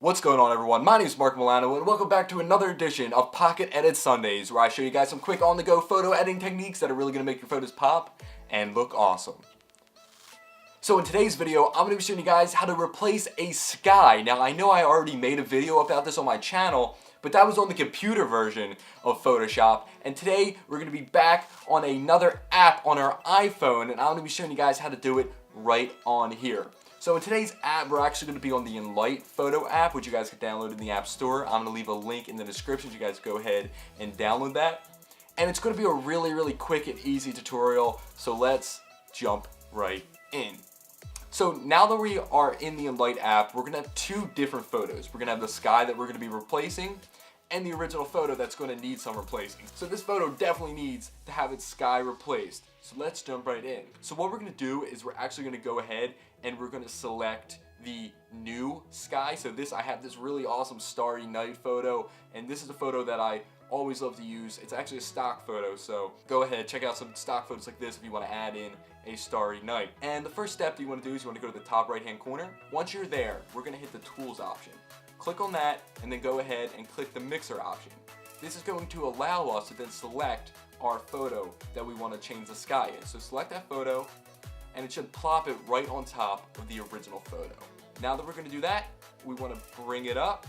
What's going on, everyone? My name is Mark Milano and welcome back to another edition of Pocket Edit Sundays, where I show you guys some quick on-the-go photo editing techniques that are really going to make your photos pop and look awesome. So in today's video, I'm going to be showing you guys how to replace a sky. Now I know I already made a video about this on my channel, but that was on the computer version of Photoshop, and today we're going to be back on another app on our iPhone, and I'm going to be showing you guys how to do it right on here. So in today's app, we're actually going to be on the Enlight photo app, which you guys can download in the App Store. I'm going to leave a link in the description so you guys go ahead and download that. And it's going to be a really quick and easy tutorial, so let's jump right in. So now that we are in the Enlight app, we're going to have two different photos. We're going to have the sky that we're going to be replacing and the original photo that's going to need some replacing. So this photo definitely needs to have its sky replaced. So let's jump right in. So what we're going to do is we're actually going to go ahead and we're going to select the new sky. So I have this really awesome starry night photo, and this is a photo that I always love to use. It's actually a stock photo, so go ahead, check out some stock photos like this if you want to add in a starry night. And the first step that you want to do is you want to go to the top right hand corner. Once you're there, we're going to hit the tools option. Click on that and then go ahead and click the mixer option. This is going to allow us to then select our photo that we want to change the sky in. So select that photo and it should plop it right on top of the original photo. Now that we're going to do that, we want to bring it up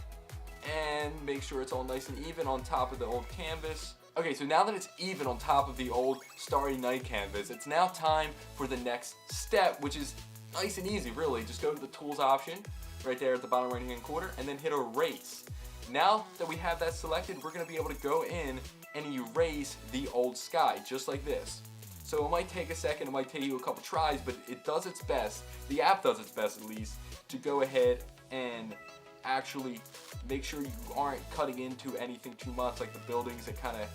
and make sure it's all nice and even on top of the old canvas. Okay, so now that it's even on top of the old starry night canvas, it's now time for the next step, which is nice and easy, really. Just go to the tools option right there at the bottom right hand corner and then hit erase. Now that we have that selected, we're going to be able to go in and erase the old sky, just like this. So it might take a second, it might take you a couple tries, but it does its best, the app does its best at least, to go ahead and actually make sure you aren't cutting into anything too much, like the buildings. It kind of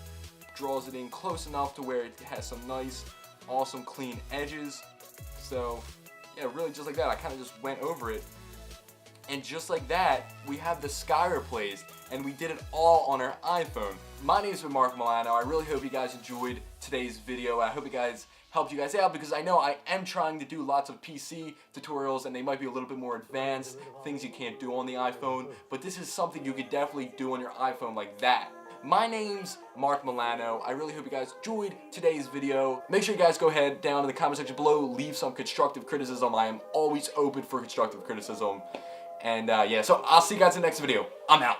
draws it in close enough to where it has some nice, awesome, clean edges. So yeah, really just like that, I kind of just went over it. And just like that, we have the sky replaced, and we did it all on our iPhone. My name is Mark Milano. I really hope you guys enjoyed today's video. I hope you guys helped you guys out, because I know I am trying to do lots of PC tutorials, and they might be a little bit more advanced, things you can't do on the iPhone, but this is something you could definitely do on your iPhone like that. My name's Mark Milano. I really hope you guys enjoyed today's video. Make sure you guys go ahead down in the comment section below, leave some constructive criticism. I am always open for constructive criticism. And yeah, so I'll see you guys in the next video. I'm out.